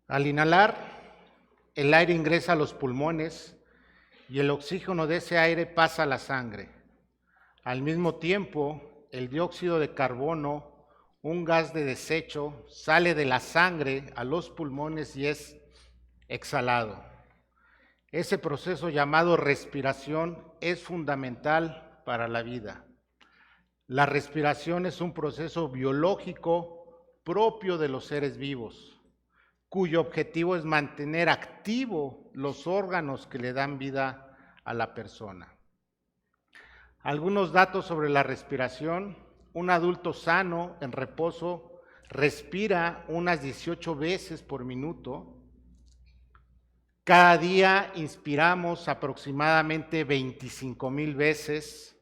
Al inhalar, el aire ingresa a los pulmones y el oxígeno de ese aire pasa a la sangre. Al mismo tiempo, el dióxido de carbono, un gas de desecho, sale de la sangre a los pulmones y es exhalado. Ese proceso llamado respiración es fundamental para la vida. La respiración es un proceso biológico propio de los seres vivos, cuyo objetivo es mantener activo los órganos que le dan vida a la persona. Algunos datos sobre la respiración. Un adulto sano en reposo respira unas 18 veces por minuto. Cada día inspiramos aproximadamente 25,000 veces.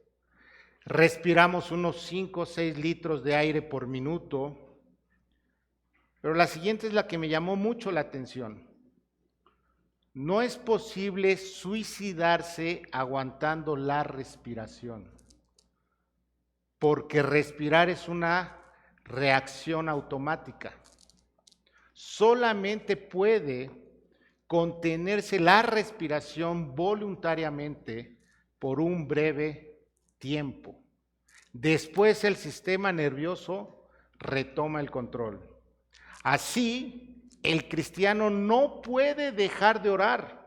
Respiramos unos 5 o 6 litros de aire por minuto. Pero la siguiente es la que me llamó mucho la atención. No es posible suicidarse aguantando la respiración, porque respirar es una reacción automática. Solamente puede contenerse la respiración voluntariamente por un breve tiempo. Después el sistema nervioso retoma el control. Así, el cristiano no puede dejar de orar.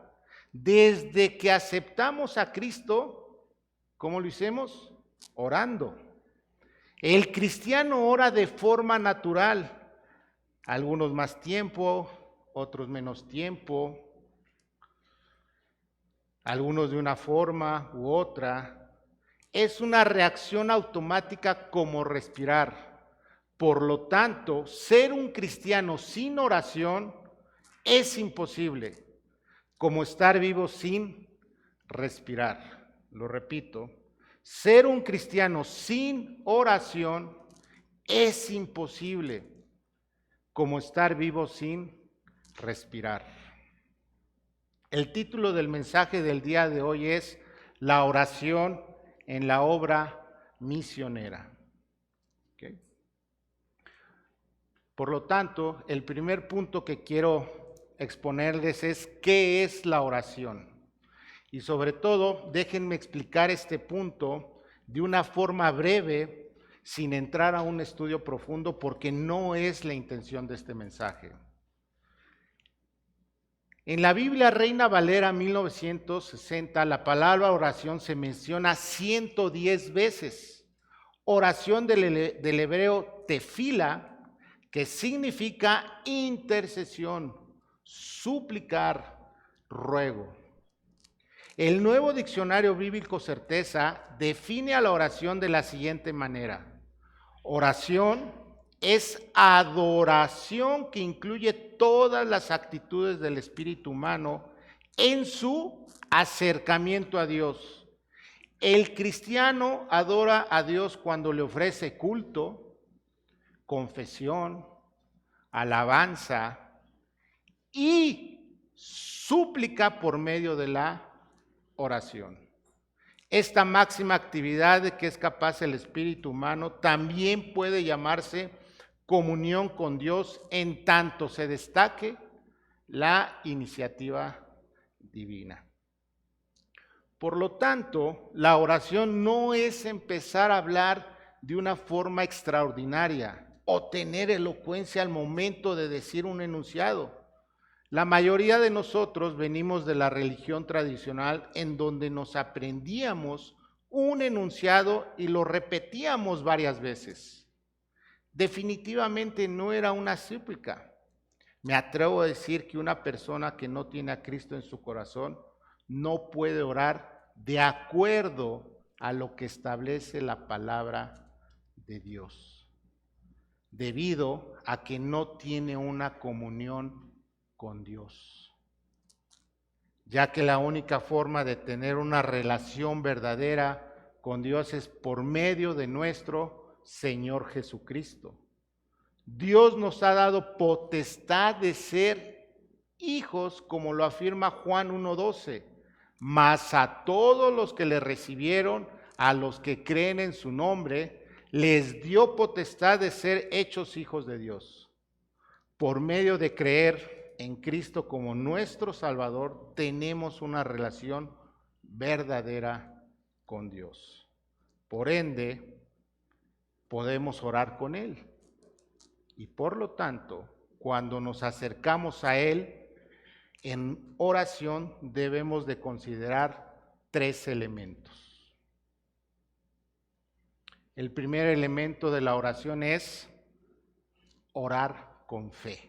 Desde que aceptamos a Cristo, ¿cómo lo hicimos? Orando. El cristiano ora de forma natural, algunos más tiempo, otros menos tiempo, algunos de una forma u otra. Es una reacción automática como respirar. Por lo tanto, ser un cristiano sin oración es imposible, como estar vivo sin respirar. Lo repito, ser un cristiano sin oración es imposible, como estar vivo sin respirar. El título del mensaje del día de hoy es La oración en la obra misionera. ¿Okay? Por lo tanto, el primer punto que quiero exponerles es ¿qué es la oración? Y sobre todo, déjenme explicar este punto de una forma breve, sin entrar a un estudio profundo, porque no es la intención de este mensaje. En la Biblia Reina Valera 1960, la palabra oración se menciona 110 veces. Oración del hebreo tefila, que significa intercesión, suplicar, ruego. El Nuevo Diccionario Bíblico Certeza define a la oración de la siguiente manera. Oración es adoración que incluye todas las actitudes del espíritu humano en su acercamiento a Dios. El cristiano adora a Dios cuando le ofrece culto, confesión, alabanza y súplica por medio de la oración. Esta máxima actividad de que es capaz el espíritu humano también puede llamarse comunión con Dios en tanto se destaque la iniciativa divina. Por lo tanto, la oración no es empezar a hablar de una forma extraordinaria o tener elocuencia al momento de decir un enunciado. La mayoría de nosotros venimos de la religión tradicional en donde nos aprendíamos un enunciado y lo repetíamos varias veces. Definitivamente no era una súplica. Me atrevo a decir que una persona que no tiene a Cristo en su corazón no puede orar de acuerdo a lo que establece la palabra de Dios, debido a que no tiene una comunión con Dios, ya que la única forma de tener una relación verdadera con Dios es por medio de nuestro Señor Jesucristo. Dios nos ha dado potestad de ser hijos, como lo afirma Juan 1:12, mas a todos los que le recibieron, a los que creen en su nombre, les dio potestad de ser hechos hijos de Dios, por medio de creer en Cristo como nuestro Salvador, tenemos una relación verdadera con Dios. Por ende, podemos orar con Él. Y por lo tanto, cuando nos acercamos a Él en oración, debemos de considerar 3 elementos. El primer elemento de la oración es orar con fe.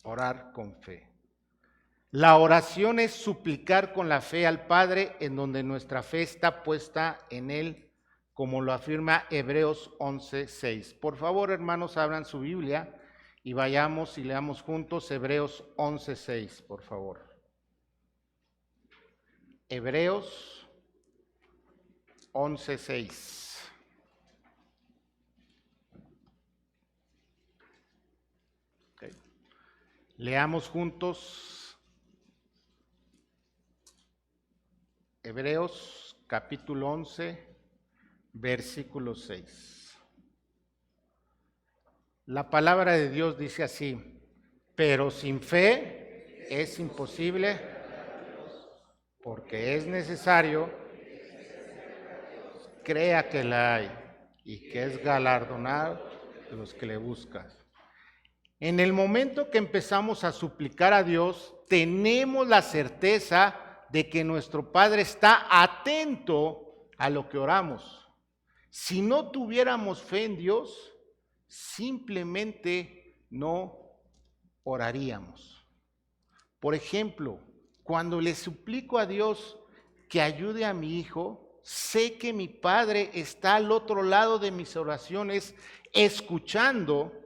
Orar con fe. La oración es suplicar con la fe al Padre, en donde nuestra fe está puesta en Él, como lo afirma Hebreos 11:6. Por favor, hermanos, abran su Biblia y vayamos y leamos juntos Hebreos 11:6, por favor. Hebreos 11:6. Leamos juntos Hebreos capítulo 11, versículo 6. La palabra de Dios dice así: pero sin fe es imposible, porque es necesario crea que la hay y que es galardonado de los que le buscan. En el momento que empezamos a suplicar a Dios, tenemos la certeza de que nuestro Padre está atento a lo que oramos. Si no tuviéramos fe en Dios, simplemente no oraríamos. Por ejemplo, cuando le suplico a Dios que ayude a mi hijo, sé que mi Padre está al otro lado de mis oraciones, escuchando,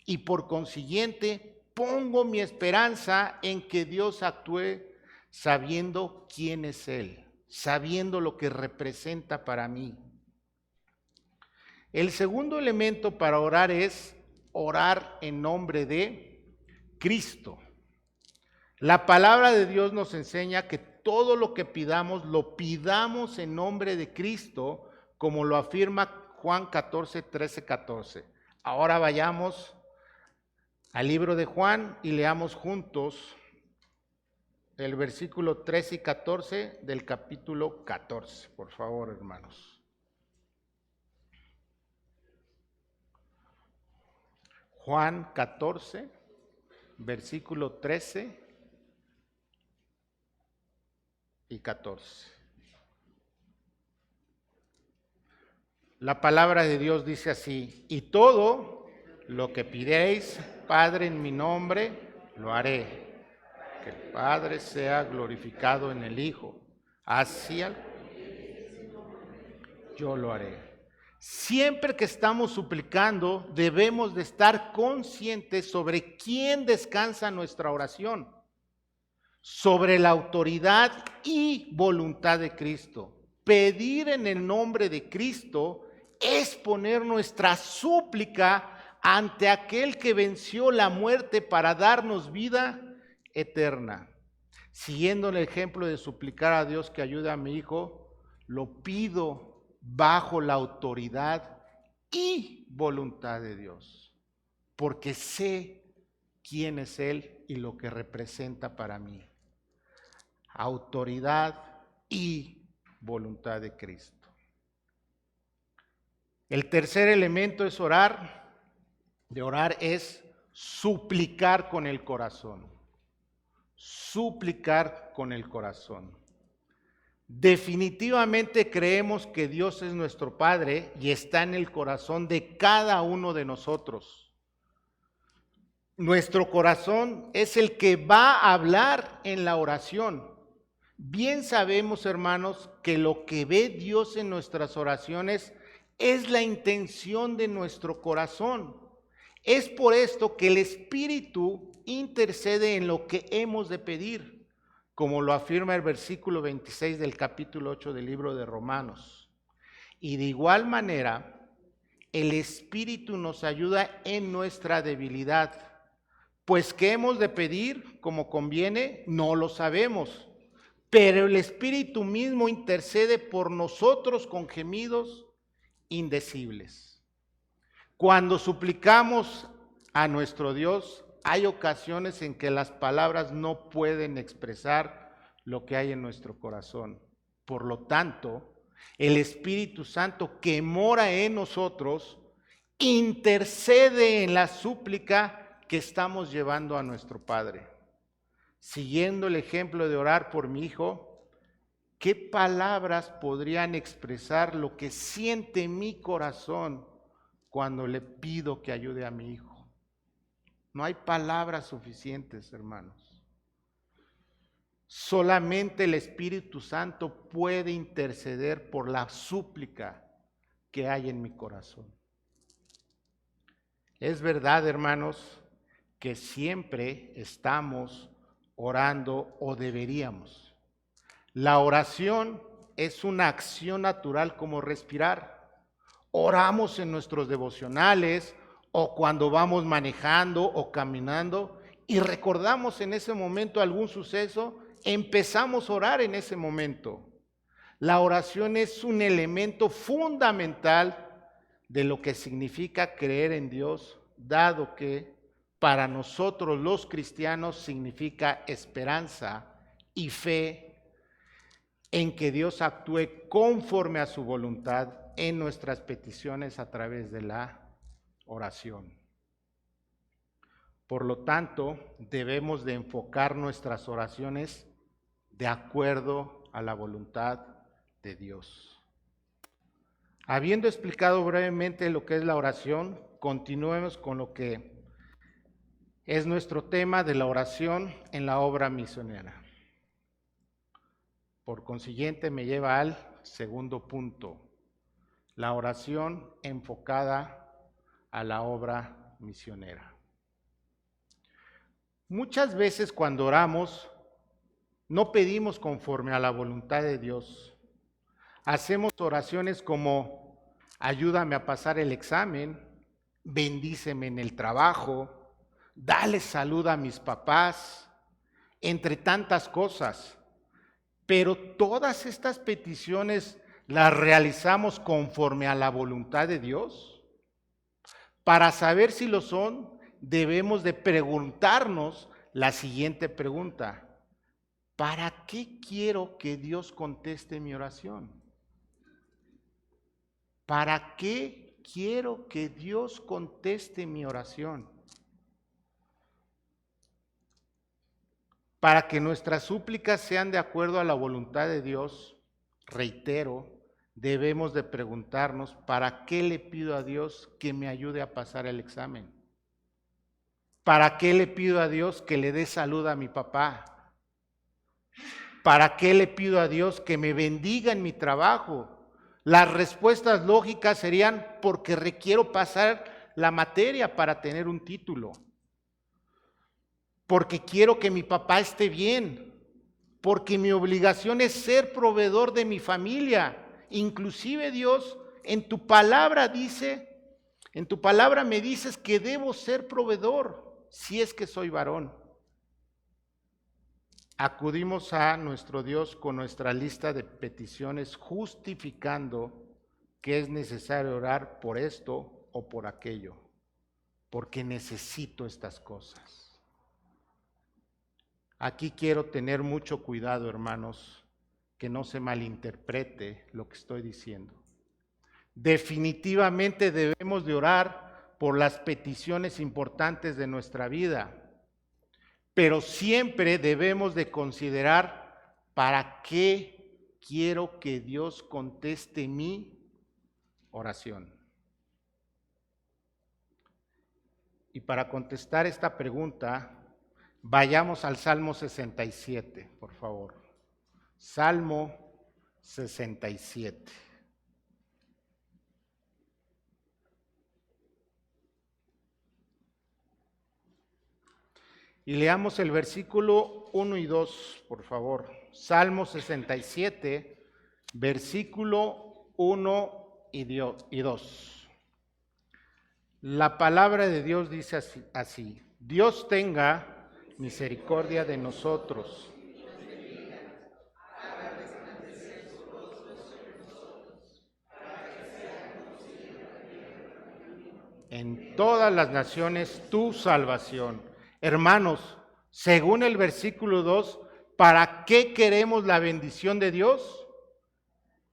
y por consiguiente pongo mi esperanza en que Dios actúe sabiendo quién es Él, sabiendo lo que representa para mí. El segundo elemento para orar es orar en nombre de Cristo. La palabra de Dios nos enseña que todo lo que pidamos, lo pidamos en nombre de Cristo, como lo afirma Juan 14, 13, 14. Ahora vayamos al libro de Juan y leamos juntos el versículo 13 y 14 del capítulo 14, por favor, hermanos. Juan 14, versículo 13 y 14. La palabra de Dios dice así: y todo lo que pidéis, Padre, en mi nombre, lo haré, que el Padre sea glorificado en el Hijo. Así yo lo haré. Siempre que estamos suplicando, debemos de estar conscientes sobre quién descansa nuestra oración, sobre la autoridad y voluntad de Cristo. Pedir en el nombre de Cristo es poner nuestra súplica ante aquel que venció la muerte para darnos vida eterna. Siguiendo el ejemplo de suplicar a Dios que ayude a mi hijo, lo pido bajo la autoridad y voluntad de Dios, porque sé quién es Él y lo que representa para mí. Autoridad y voluntad de Cristo. El tercer elemento es orar. De orar es suplicar con el corazón. Suplicar con el corazón. Definitivamente creemos que Dios es nuestro Padre y está en el corazón de cada uno de nosotros. Nuestro corazón es el que va a hablar en la oración. Bien sabemos, hermanos, que lo que ve Dios en nuestras oraciones es la intención de nuestro corazón. Es por esto que el Espíritu intercede en lo que hemos de pedir, como lo afirma el versículo 26 del capítulo 8 del libro de Romanos. Y de igual manera, el Espíritu nos ayuda en nuestra debilidad, pues ¿qué hemos de pedir como conviene? No lo sabemos, pero el Espíritu mismo intercede por nosotros con gemidos indecibles. Cuando suplicamos a nuestro Dios, hay ocasiones en que las palabras no pueden expresar lo que hay en nuestro corazón. Por lo tanto, el Espíritu Santo que mora en nosotros intercede en la súplica que estamos llevando a nuestro Padre. Siguiendo el ejemplo de orar por mi hijo, ¿qué palabras podrían expresar lo que siente mi corazón cuando le pido que ayude a mi hijo? No hay palabras suficientes, hermanos. Solamente el Espíritu Santo puede interceder por la súplica que hay en mi corazón. Es verdad, hermanos, que siempre estamos orando o deberíamos. La oración es una acción natural como respirar. Oramos en nuestros devocionales o cuando vamos manejando o caminando y recordamos en ese momento algún suceso, empezamos a orar en ese momento. La oración es un elemento fundamental de lo que significa creer en Dios, dado que para nosotros los cristianos significa esperanza y fe en que Dios actúe conforme a su voluntad en nuestras peticiones a través de la oración. Por lo tanto, debemos de enfocar nuestras oraciones de acuerdo a la voluntad de Dios. Habiendo explicado brevemente lo que es la oración, continuemos con lo que es nuestro tema de la oración en la obra misionera. Por consiguiente, me lleva al segundo punto, la oración enfocada a la obra misionera. Muchas veces cuando oramos, no pedimos conforme a la voluntad de Dios. Hacemos oraciones como, ayúdame a pasar el examen, bendíceme en el trabajo, dale salud a mis papás, entre tantas cosas. Pero todas estas peticiones las realizamos conforme a la voluntad de Dios. Para saber si lo son, debemos de preguntarnos la siguiente pregunta. ¿Para qué quiero que Dios conteste mi oración? ¿Para qué quiero que Dios conteste mi oración? Para que nuestras súplicas sean de acuerdo a la voluntad de Dios, reitero, debemos de preguntarnos, ¿para qué le pido a Dios que me ayude a pasar el examen? ¿Para qué le pido a Dios que le dé salud a mi papá? ¿Para qué le pido a Dios que me bendiga en mi trabajo? Las respuestas lógicas serían porque requiero pasar la materia para tener un título. Porque quiero que mi papá esté bien. Porque mi obligación es ser proveedor de mi familia. Inclusive Dios, en tu palabra me dices que debo ser proveedor si es que soy varón. Acudimos a nuestro Dios con nuestra lista de peticiones justificando que es necesario orar por esto o por aquello, porque necesito estas cosas. Aquí quiero tener mucho cuidado, hermanos, que no se malinterprete lo que estoy diciendo. Definitivamente debemos de orar por las peticiones importantes de nuestra vida, pero siempre debemos de considerar para qué quiero que Dios conteste mi oración. Y para contestar esta pregunta, vayamos al Salmo 67, por favor. Salmo 67. Y leamos el versículo 1 y 2, por favor. Salmo 67, versículo 1 y 2. La palabra de Dios dice así: Dios tenga misericordia de nosotros. En todas las naciones tu salvación. Hermanos, según el versículo 2, ¿para qué queremos la bendición de Dios?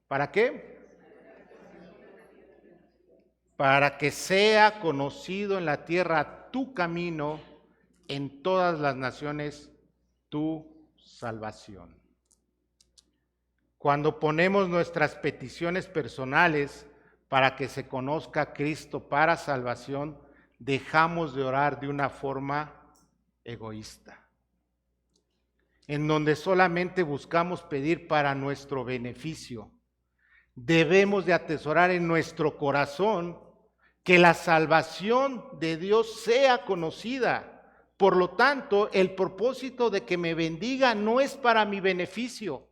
¿Para qué? Para que sea conocido en la tierra tu camino, en todas las naciones tu salvación. Cuando ponemos nuestras peticiones personales para que se conozca a Cristo para salvación, dejamos de orar de una forma egoísta, en donde solamente buscamos pedir para nuestro beneficio. Debemos de atesorar en nuestro corazón que la salvación de Dios sea conocida. Por lo tanto, el propósito de que me bendiga no es para mi beneficio,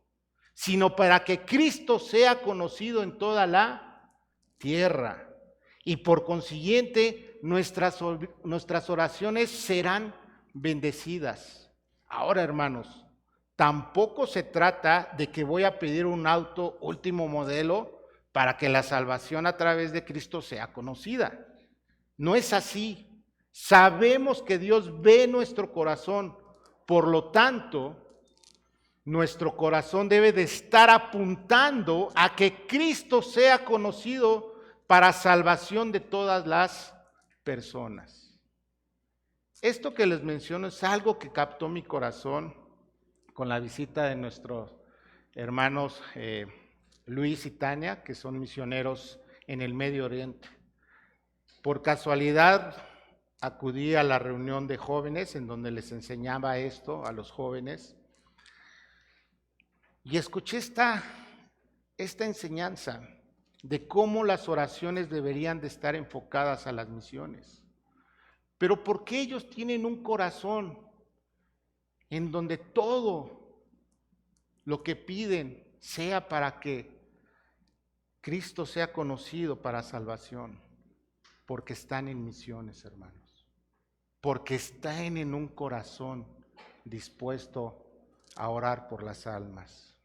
sino para que Cristo sea conocido en toda la tierra. Y por consiguiente, nuestras oraciones serán bendecidas. Ahora, hermanos, tampoco se trata de que voy a pedir un auto último modelo para que la salvación a través de Cristo sea conocida. No es así. Sabemos que Dios ve nuestro corazón, por lo tanto, nuestro corazón debe de estar apuntando a que Cristo sea conocido para salvación de todas las personas. Esto que les menciono es algo que captó mi corazón con la visita de nuestros hermanos Luis y Tania, que son misioneros en el Medio Oriente. Por casualidad acudí a la reunión de jóvenes en donde les enseñaba esto a los jóvenes y escuché esta enseñanza de cómo las oraciones deberían de estar enfocadas a las misiones. Pero ¿por qué ellos tienen un corazón en donde todo lo que piden sea para que Cristo sea conocido para salvación? Porque están en misiones, hermanos. Porque están en un corazón dispuesto a orar por las almas.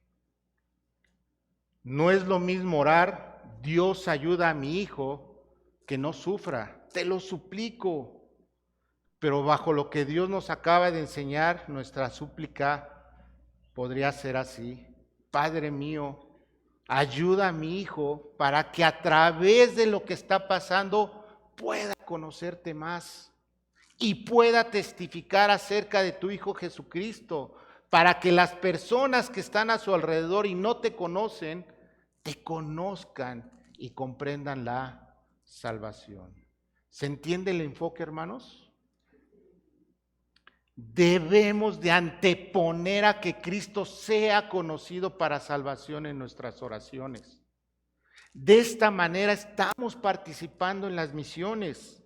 No es lo mismo orar, Dios ayuda a mi hijo, que no sufra, te lo suplico. Pero bajo lo que Dios nos acaba de enseñar, nuestra súplica podría ser así: Padre mío, ayuda a mi hijo para que a través de lo que está pasando pueda conocerte más y pueda testificar acerca de tu Hijo Jesucristo, para que las personas que están a su alrededor y no te conocen, te conozcan y comprendan la salvación. ¿Se entiende el enfoque, hermanos? Debemos de anteponer a que Cristo sea conocido para salvación en nuestras oraciones. De esta manera estamos participando en las misiones.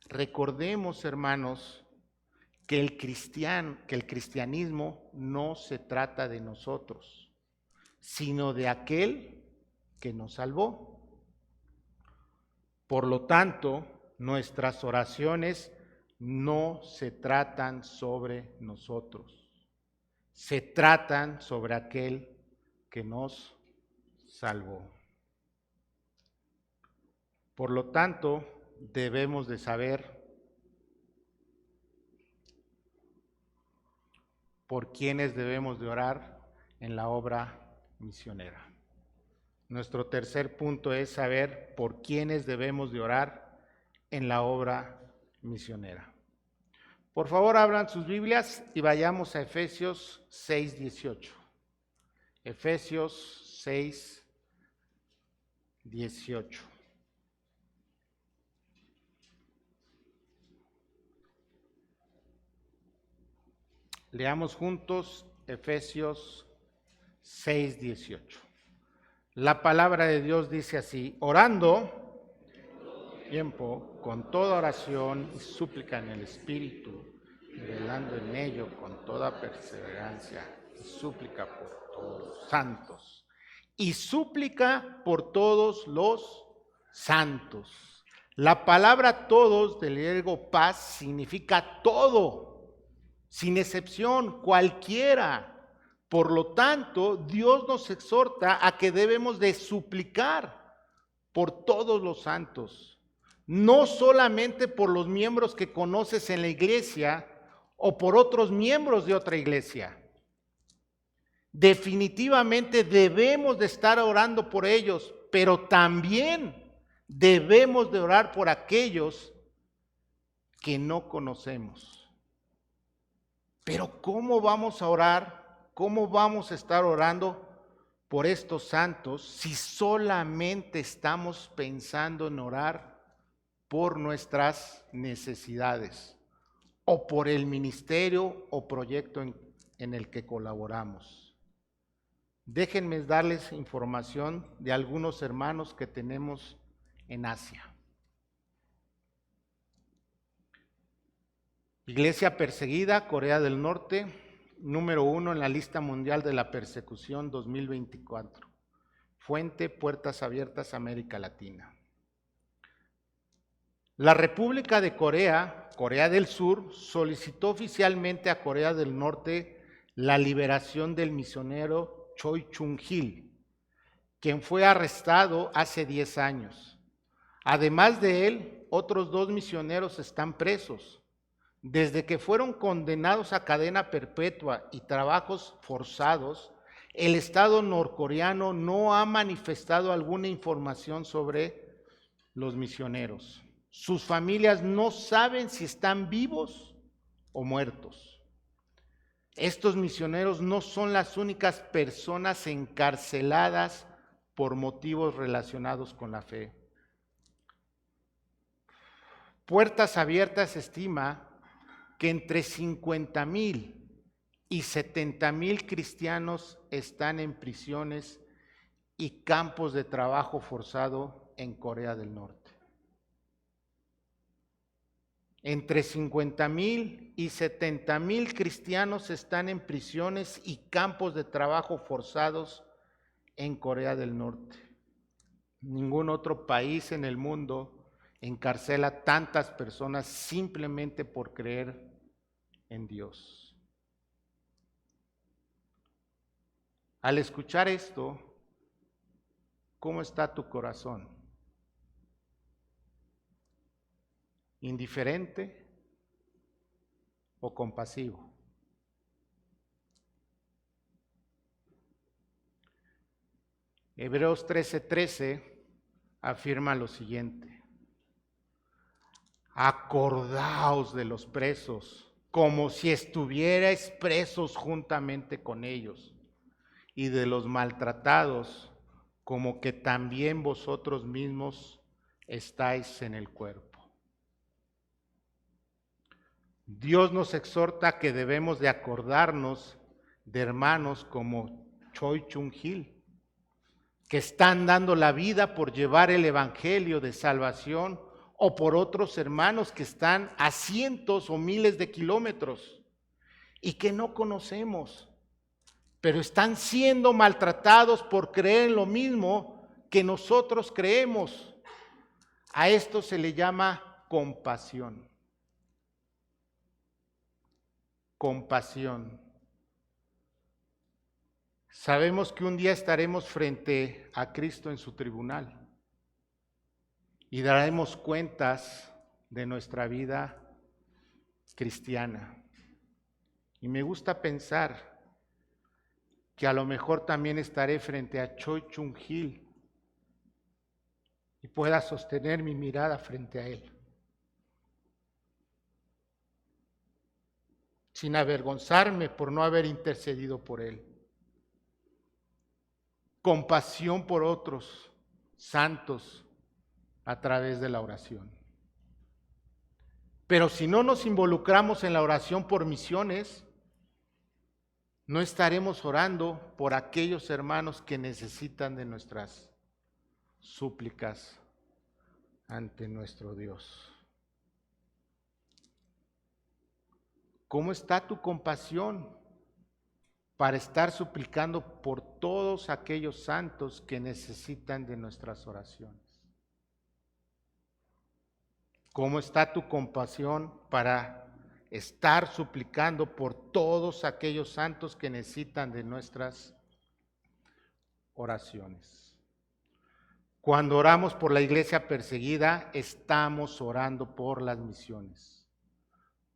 Recordemos, hermanos, que el cristianismo no se trata de nosotros, sino de aquel que nos salvó. Por lo tanto, nuestras oraciones no se tratan sobre nosotros, se tratan sobre aquel que nos salvó. Por lo tanto, debemos de saber por quiénes debemos de orar en la obra misionera. Nuestro tercer punto es saber por quiénes debemos de orar en la obra misionera. Por favor, abran sus Biblias y vayamos a Efesios 6:18. Efesios 6:18. Leamos juntos Efesios 6:18. La palabra de Dios dice así: orando tiempo con toda oración y súplica en el Espíritu, velando en ello con toda perseverancia y súplica por todos los santos. Y súplica por todos los santos. La palabra todos del griego paz significa todo, sin excepción, cualquiera. Por lo tanto, Dios nos exhorta a que debemos de suplicar por todos los santos, no solamente por los miembros que conoces en la iglesia o por otros miembros de otra iglesia. Definitivamente debemos de estar orando por ellos, pero también debemos de orar por aquellos que no conocemos. Pero ¿cómo vamos a orar? ¿Cómo vamos a estar orando por estos santos si solamente estamos pensando en orar por nuestras necesidades o por el ministerio o proyecto en el que colaboramos? Déjenme darles información de algunos hermanos que tenemos en Asia. Iglesia perseguida, Corea del Norte, número 1 en la lista mundial de la persecución 2024. Fuente, Puertas Abiertas, América Latina. La República de Corea, Corea del Sur, solicitó oficialmente a Corea del Norte la liberación del misionero Choi Chung-il, quien fue arrestado hace 10 años. Además de él, otros 2 misioneros están presos. Desde que fueron condenados a cadena perpetua y trabajos forzados, el Estado norcoreano no ha manifestado alguna información sobre los misioneros. Sus familias no saben si están vivos o muertos. Estos misioneros no son las únicas personas encarceladas por motivos relacionados con la fe. Puertas Abiertas estima que entre 50,000 y 70,000 cristianos están en prisiones y campos de trabajo forzado en Corea del Norte. Entre 50,000 y 70,000 cristianos están en prisiones y campos de trabajo forzados en Corea del Norte. Ningún otro país en el mundo encarcela tantas personas simplemente por creer en Dios. Al escuchar esto, ¿cómo está tu corazón? ¿Indiferente o compasivo? Hebreos 13:13 afirma lo siguiente: acordaos de los presos, como si estuvierais presos juntamente con ellos, y de los maltratados, como que también vosotros mismos estáis en el cuerpo. Dios nos exhorta que debemos de acordarnos de hermanos como Choi Chung-il, que están dando la vida por llevar el evangelio de salvación, o por otros hermanos que están a cientos o miles de kilómetros y que no conocemos, pero están siendo maltratados por creer en lo mismo que nosotros creemos. A esto se le llama compasión. Compasión. Sabemos que un día estaremos frente a Cristo en su tribunal y daremos cuentas de nuestra vida cristiana. Y me gusta pensar que a lo mejor también estaré frente a Choi Chung-il y pueda sostener mi mirada frente a él, sin avergonzarme por no haber intercedido por él. Compasión por otros santos a través de la oración. Pero si no nos involucramos en la oración por misiones, no estaremos orando por aquellos hermanos que necesitan de nuestras súplicas ante nuestro Dios. ¿Cómo está tu compasión para estar suplicando por todos aquellos santos que necesitan de nuestras oraciones? ¿Cómo está tu compasión para estar suplicando por todos aquellos santos que necesitan de nuestras oraciones? Cuando oramos por la iglesia perseguida, estamos orando por las misiones.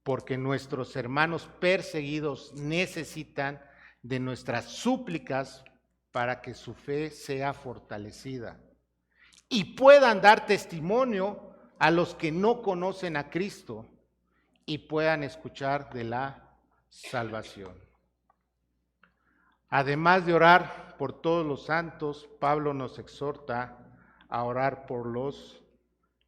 porque nuestros hermanos perseguidos necesitan de nuestras súplicas para que su fe sea fortalecida y puedan dar testimonio a los que no conocen a Cristo y puedan escuchar de la salvación. Además de orar por todos los santos, Pablo nos exhorta a orar por los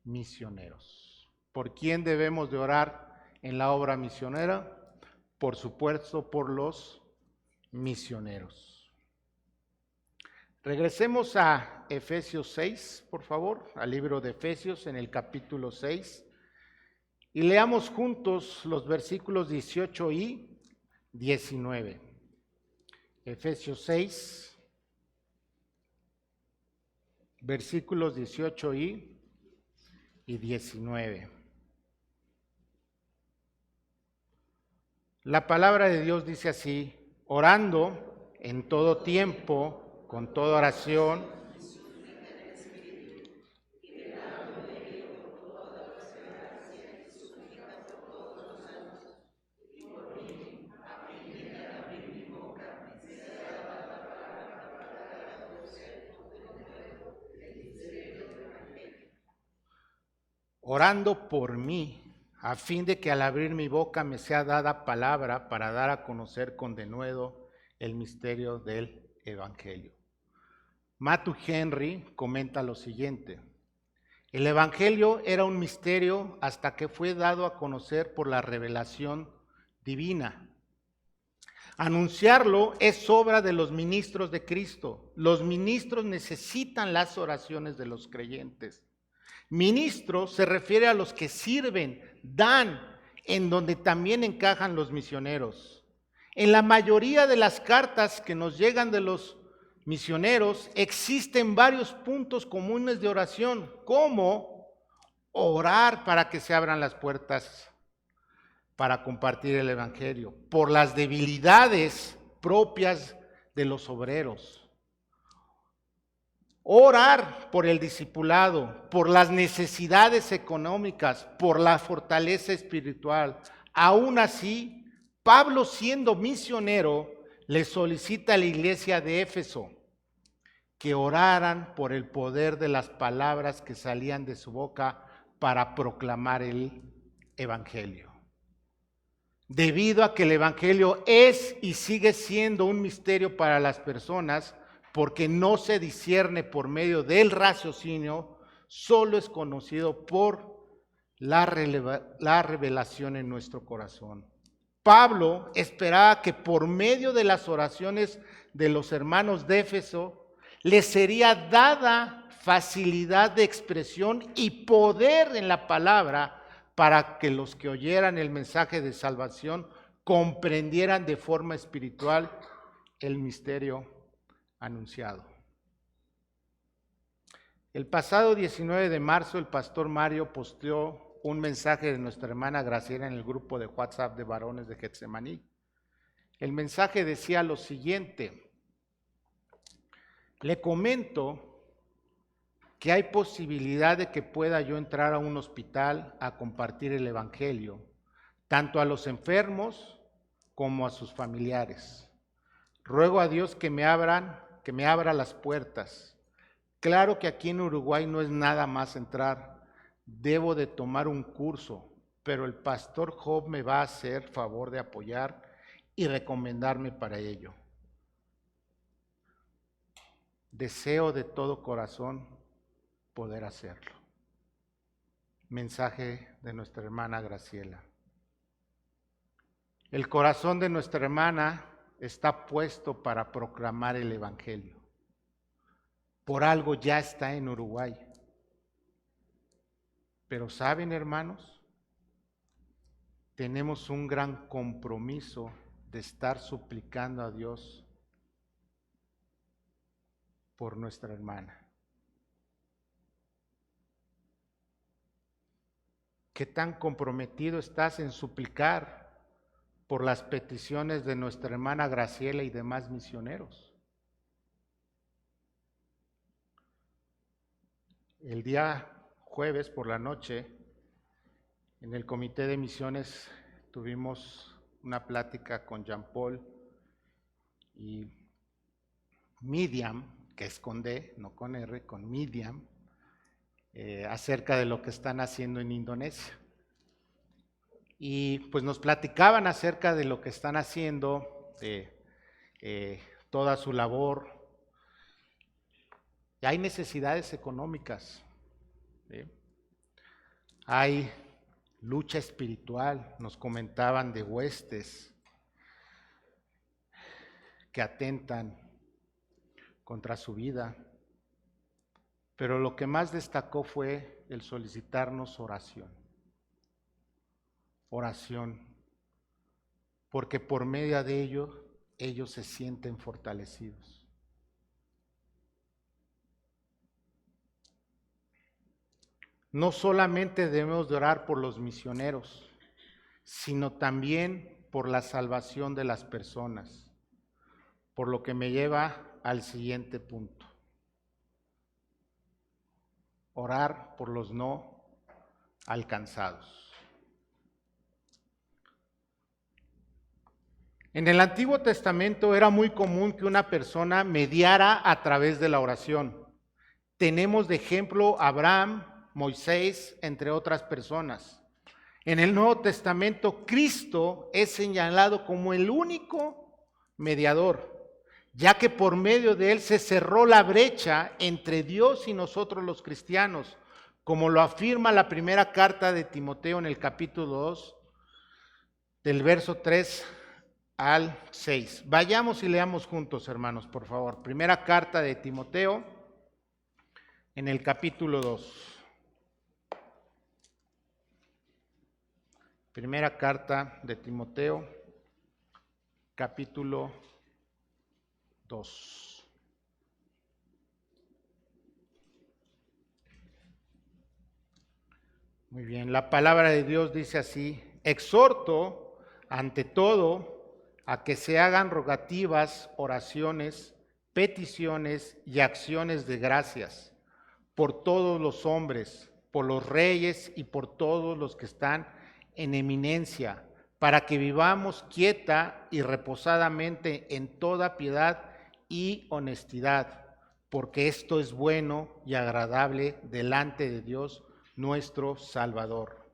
misioneros. ¿Por quién debemos de orar en la obra misionera? Por supuesto, por los misioneros. Regresemos a Efesios 6, por favor, al libro de Efesios en el capítulo 6, y leamos juntos los versículos 18 y 19. Efesios 6, versículos 18 y 19. La palabra de Dios dice así: orando en todo tiempo, con toda oración, orando por mí, a fin de que al abrir mi boca me sea dada palabra para dar a conocer con denuedo el misterio del Evangelio. Matthew Henry comenta lo siguiente: el Evangelio era un misterio hasta que fue dado a conocer por la revelación divina. Anunciarlo es obra de los ministros de Cristo. Los ministros necesitan las oraciones de los creyentes. Ministro se refiere a los que sirven, dan, en donde también encajan los misioneros. En la mayoría de las cartas que nos llegan de los misioneros existen varios puntos comunes de oración, como orar para que se abran las puertas para compartir el Evangelio, por las debilidades propias de los obreros. Orar por el discipulado, por las necesidades económicas, por la fortaleza espiritual. Aún así, Pablo, siendo misionero, le solicita a la iglesia de Éfeso que oraran por el poder de las palabras que salían de su boca para proclamar el Evangelio. Debido a que el Evangelio es y sigue siendo un misterio para las personas, porque no se discierne por medio del raciocinio, solo es conocido por la revelación en nuestro corazón. Pablo esperaba que por medio de las oraciones de los hermanos de Éfeso les sería dada facilidad de expresión y poder en la palabra para que los que oyeran el mensaje de salvación comprendieran de forma espiritual el misterio anunciado. El pasado 19 de marzo, el pastor Mario posteó un mensaje de nuestra hermana Graciela en el grupo de WhatsApp de varones de Getsemaní. El mensaje decía lo siguiente: le comento que hay posibilidad de que pueda yo entrar a un hospital a compartir el Evangelio, tanto a los enfermos como a sus familiares. Ruego a Dios que me abra las puertas. Claro que aquí en Uruguay no es nada más entrar, debo de tomar un curso, pero el pastor Job me va a hacer favor de apoyar y recomendarme para ello. Deseo de todo corazón poder hacerlo. Mensaje de nuestra hermana Graciela. El corazón de nuestra hermana está puesto para proclamar el Evangelio. Por algo ya está en Uruguay. Pero ¿saben, hermanos? Tenemos un gran compromiso de estar suplicando a Dios por nuestra hermana. ¿Qué tan comprometido estás en suplicar por las peticiones de nuestra hermana Graciela y demás misioneros? El día jueves por la noche, en el comité de misiones, tuvimos una plática con Jean Paul y Miriam, que es con D, no con R, con Miriam, acerca de lo que están haciendo en Indonesia. Y pues nos platicaban acerca de lo que están haciendo, toda su labor. Y hay necesidades económicas, ¿sí? Hay lucha espiritual, nos comentaban de huestes que atentan contra su vida. Pero lo que más destacó fue el solicitarnos oración. Oración, porque por medio de ello ellos se sienten fortalecidos. No solamente debemos de orar por los misioneros, sino también por la salvación de las personas, por lo que me lleva al siguiente punto. Orar por los no alcanzados. En el Antiguo Testamento era muy común que una persona mediara a través de la oración. Tenemos de ejemplo a Abraham, Moisés, entre otras personas. En el Nuevo Testamento, Cristo es señalado como el único mediador, ya que por medio de él se cerró la brecha entre Dios y nosotros los cristianos, como lo afirma la primera carta de Timoteo en el capítulo 2, del verso 3 al 6. Vayamos y leamos juntos, hermanos, por favor. Primera carta de Timoteo, en el capítulo 2. Primera carta de Timoteo, capítulo 2. Muy bien, la palabra de Dios dice así: exhorto ante todo a que se hagan rogativas, oraciones, peticiones y acciones de gracias por todos los hombres, por los reyes y por todos los que están en eminencia, para que vivamos quieta y reposadamente en toda piedad y honestidad, porque esto es bueno y agradable delante de Dios nuestro Salvador,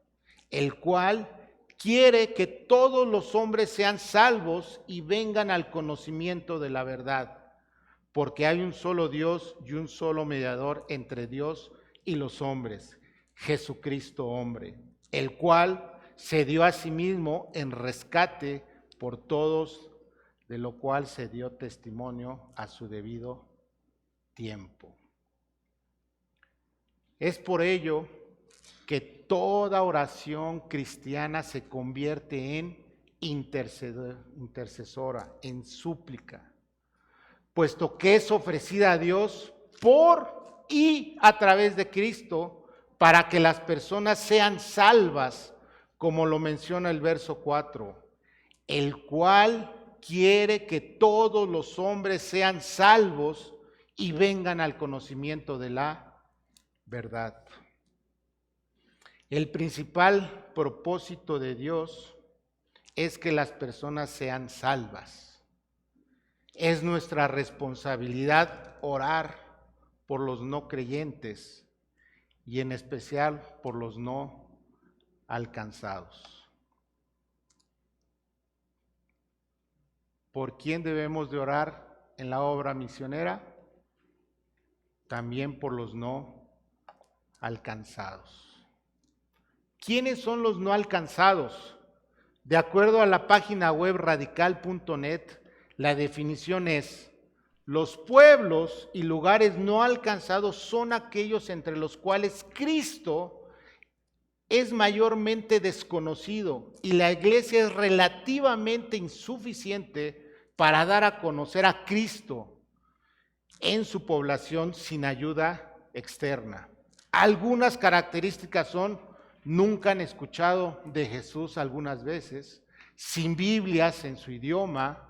el cual quiere que todos los hombres sean salvos y vengan al conocimiento de la verdad, porque hay un solo Dios y un solo mediador entre Dios y los hombres, Jesucristo hombre, el cual se dio a sí mismo en rescate por todos, de lo cual se dio testimonio a su debido tiempo. Es por ello que toda oración cristiana se convierte en intercesora, en súplica, puesto que es ofrecida a Dios por y a través de Cristo para que las personas sean salvas, como lo menciona el verso 4, el cual quiere que todos los hombres sean salvos y vengan al conocimiento de la verdad. El principal propósito de Dios es que las personas sean salvas. Es nuestra responsabilidad orar por los no creyentes y en especial por los no alcanzados. ¿Por quién debemos de orar en la obra misionera? También por los no alcanzados. ¿Quiénes son los no alcanzados? De acuerdo a la página web radical.net, la definición es: los pueblos y lugares no alcanzados son aquellos entre los cuales Cristo es mayormente desconocido y la iglesia es relativamente insuficiente para dar a conocer a Cristo en su población sin ayuda externa. Algunas características son: nunca han escuchado de Jesús algunas veces, sin Biblias en su idioma,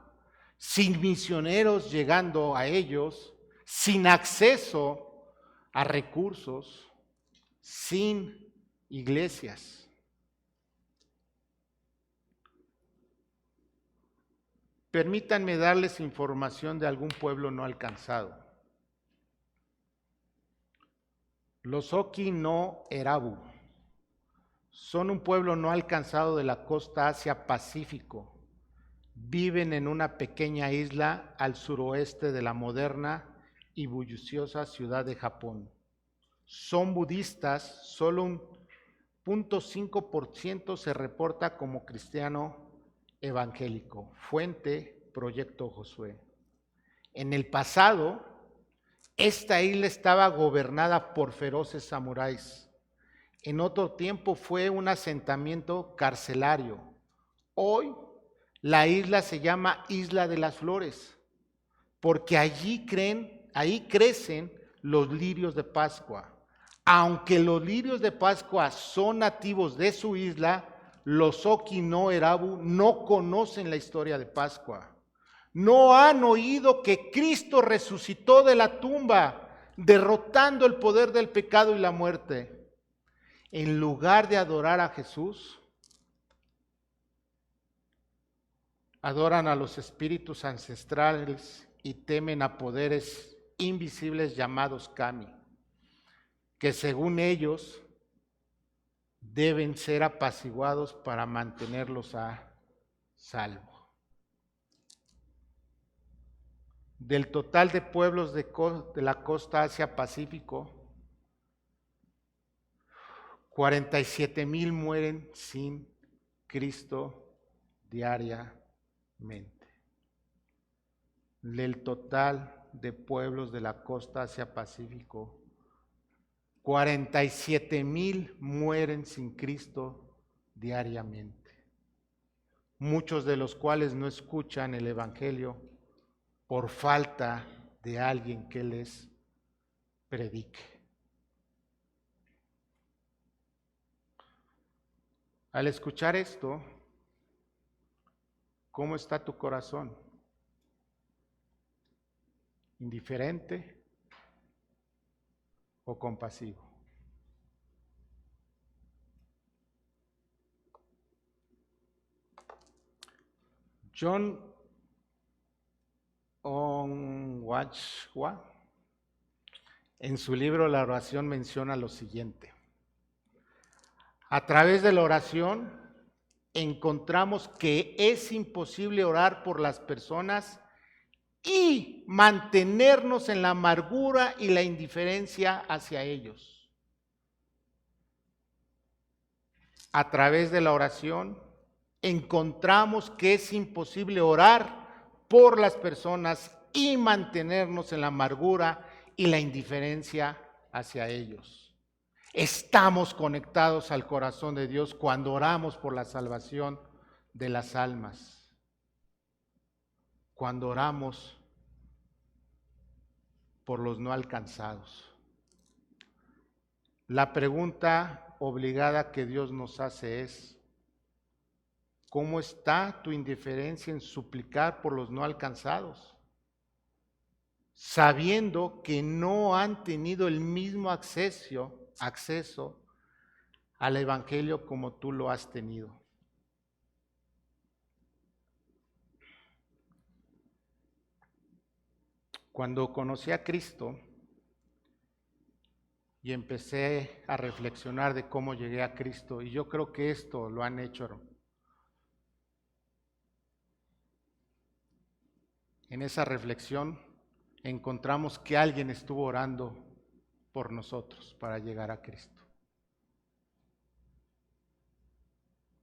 sin misioneros llegando a ellos, sin acceso a recursos, sin iglesias. Permítanme darles información de algún pueblo no alcanzado. Los Oki no Erabu son un pueblo no alcanzado de la costa Asia-Pacífico. Viven en una pequeña isla al suroeste de la moderna y bulliciosa ciudad de Japón. Son budistas, solo un 0.5% se reporta como cristiano evangélico. Fuente, Proyecto Josué. En el pasado, esta isla estaba gobernada por feroces samuráis. En otro tiempo fue un asentamiento carcelario. Hoy la isla se llama Isla de las Flores, porque allí crecen los lirios de Pascua. Aunque los lirios de Pascua son nativos de su isla, los Oki no Erabu no conocen la historia de Pascua. No han oído que Cristo resucitó de la tumba, derrotando el poder del pecado y la muerte. En lugar de adorar a Jesús, adoran a los espíritus ancestrales y temen a poderes invisibles llamados Kami, que según ellos deben ser apaciguados para mantenerlos a salvo. Del total de pueblos de la costa Asia-Pacífico, 47,000 mueren sin Cristo diariamente. Del total de pueblos de la costa Asia-Pacífico, 47,000 mueren sin Cristo diariamente. Muchos de los cuales no escuchan el Evangelio por falta de alguien que les predique. Al escuchar esto, ¿cómo está tu corazón? ¿Indiferente o compasivo? John Onwachwa, en su libro La oración, menciona lo siguiente: a través de la oración encontramos que es imposible orar por las personas y mantenernos en la amargura y la indiferencia hacia ellos. A través de la oración encontramos que es imposible orar por las personas y mantenernos en la amargura y la indiferencia hacia ellos. Estamos conectados al corazón de Dios cuando oramos por la salvación de las almas, cuando oramos por los no alcanzados. La pregunta obligada que Dios nos hace es: ¿cómo está tu indiferencia en suplicar por los no alcanzados? Sabiendo que no han tenido el mismo acceso al Evangelio como tú lo has tenido. Cuando conocí a Cristo y empecé a reflexionar de cómo llegué a Cristo, y yo creo que esto lo han hecho. En esa reflexión encontramos que alguien estuvo orando por nosotros para llegar a Cristo.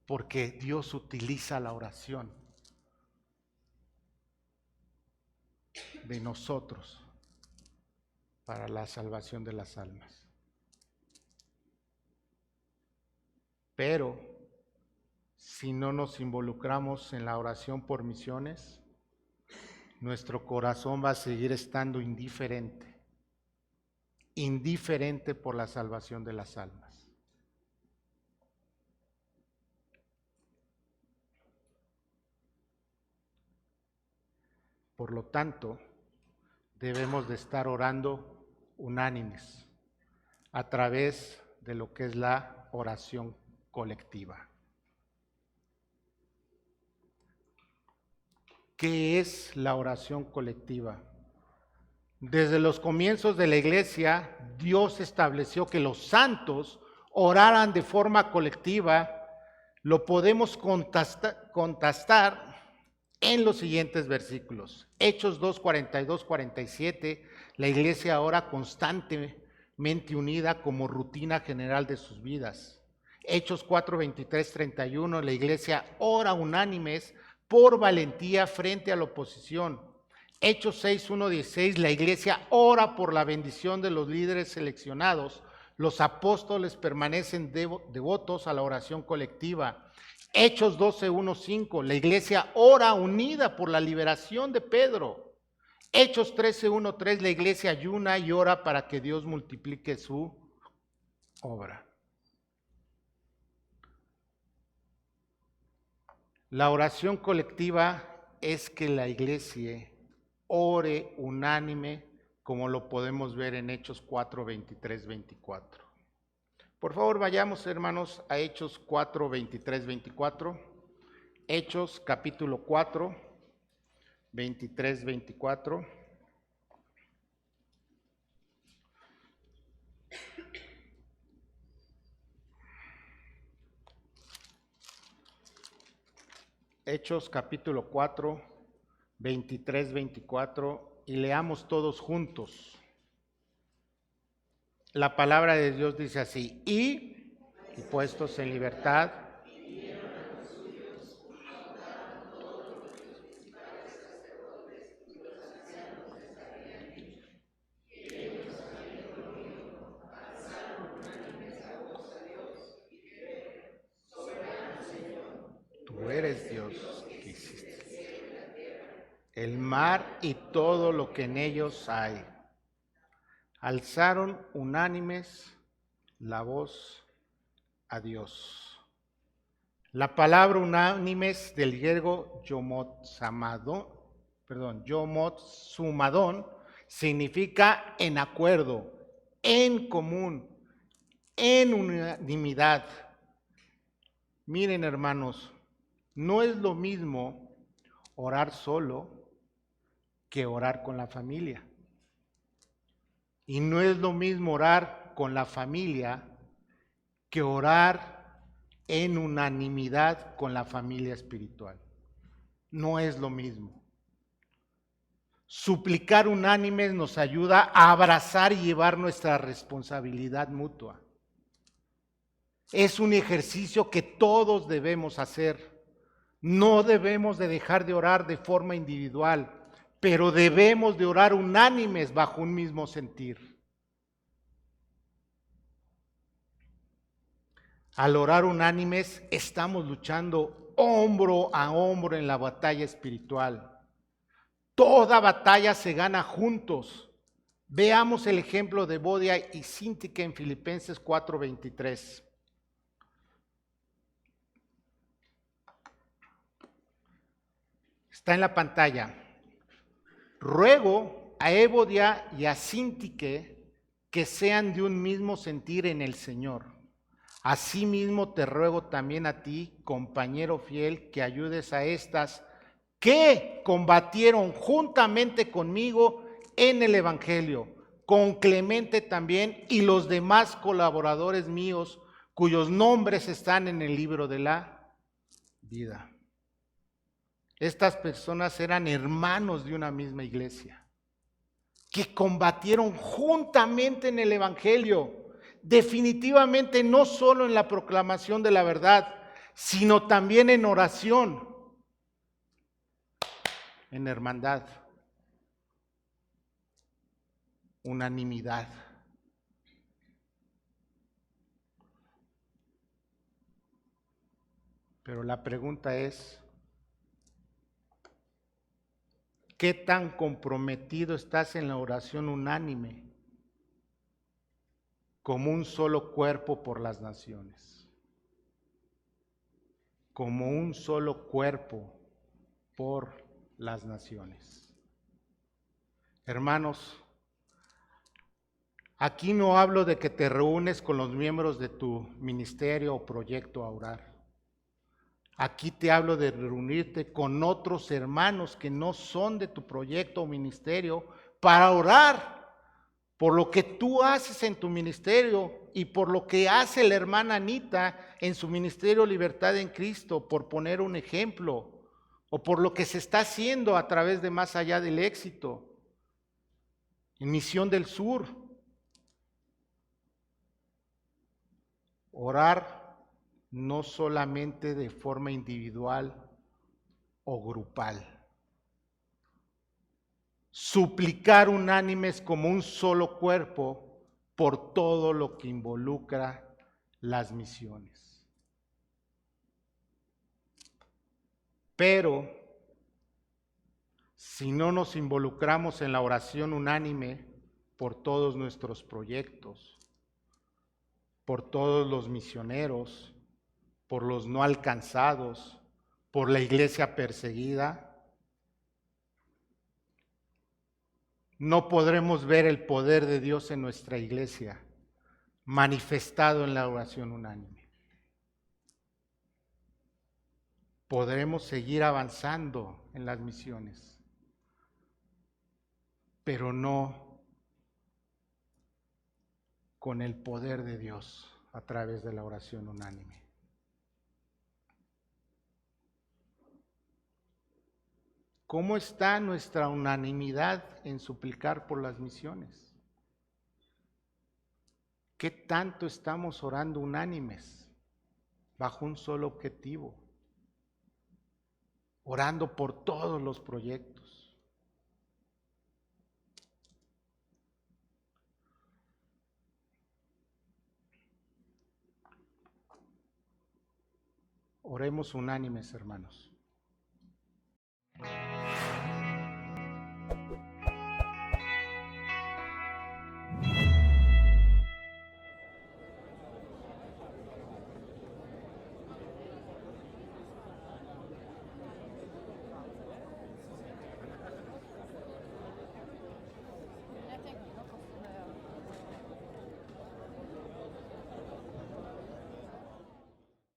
Porque Dios utiliza la oración de nosotros para la salvación de las almas. Pero si no nos involucramos en la oración por misiones, nuestro corazón va a seguir estando indiferente por la salvación de las almas. Por lo tanto, debemos de estar orando unánimes a través de lo que es la oración colectiva. ¿Qué es la oración colectiva? Desde los comienzos de la iglesia, Dios estableció que los santos oraran de forma colectiva. Lo podemos contrastar en los siguientes versículos. Hechos 2, 42, 47, la iglesia ora constantemente unida como rutina general de sus vidas. Hechos 4, 23, 31, la iglesia ora unánimes por valentía frente a la oposición. Hechos 6, 1, 16, la iglesia ora por la bendición de los líderes seleccionados. Los apóstoles permanecen devotos a la oración colectiva. Hechos 12, 1, 5, la iglesia ora unida por la liberación de Pedro. Hechos 13, 1, 3, la iglesia ayuna y ora para que Dios multiplique su obra. La oración colectiva es que la iglesia ore unánime, como lo podemos ver en Hechos 4, 23, 24. Por favor, vayamos, hermanos, a Hechos 4, 23, 24. Hechos capítulo 4, 23, 24. Hechos capítulo 4, 23, 24, y leamos todos juntos. La palabra de Dios dice así: y puestos en libertad, tú eres Dios que hiciste el mar y todo lo que en ellos hay. Alzaron unánimes la voz a Dios. La palabra unánimes del griego yomotsumadón, significa en acuerdo, en común, en unanimidad. Miren, hermanos, no es lo mismo orar solo que orar con la familia. Y no es lo mismo orar con la familia que orar en unanimidad con la familia espiritual. No es lo mismo. Suplicar unánimes nos ayuda a abrazar y llevar nuestra responsabilidad mutua. Es un ejercicio que todos debemos hacer. No debemos de dejar de orar de forma individual, pero debemos de orar unánimes bajo un mismo sentir. Al orar unánimes estamos luchando hombro a hombro en la batalla espiritual. Toda batalla se gana juntos. Veamos el ejemplo de Bodia y Síntique en Filipenses 4:23. Está en la pantalla. Ruego a Evodia y a Síntique que sean de un mismo sentir en el Señor. Asimismo te ruego también a ti, compañero fiel, que ayudes a estas que combatieron juntamente conmigo en el Evangelio, con Clemente también y los demás colaboradores míos, cuyos nombres están en el libro de la vida. Estas personas eran hermanos de una misma iglesia, que combatieron juntamente en el Evangelio, definitivamente no solo en la proclamación de la verdad, sino también en oración, en hermandad, unanimidad. Pero la pregunta es, ¿qué tan comprometido estás en la oración unánime como un solo cuerpo por las naciones? Como un solo cuerpo por las naciones. Hermanos, aquí no hablo de que te reúnes con los miembros de tu ministerio o proyecto a orar. Aquí te hablo de reunirte con otros hermanos que no son de tu proyecto o ministerio para orar por lo que tú haces en tu ministerio y por lo que hace la hermana Anita en su ministerio Libertad en Cristo, por poner un ejemplo, o por lo que se está haciendo a través de Más Allá del Éxito, en Misión del Sur. Orar no solamente de forma individual o grupal. Suplicar unánimes como un solo cuerpo por todo lo que involucra las misiones. Pero si no nos involucramos en la oración unánime por todos nuestros proyectos, por todos los misioneros, por los no alcanzados, por la iglesia perseguida, no podremos ver el poder de Dios en nuestra iglesia manifestado en la oración unánime. Podremos seguir avanzando en las misiones, pero no con el poder de Dios a través de la oración unánime. ¿Cómo está nuestra unanimidad en suplicar por las misiones? ¿Qué tanto estamos orando unánimes bajo un solo objetivo? Orando por todos los proyectos. Oremos unánimes, hermanos.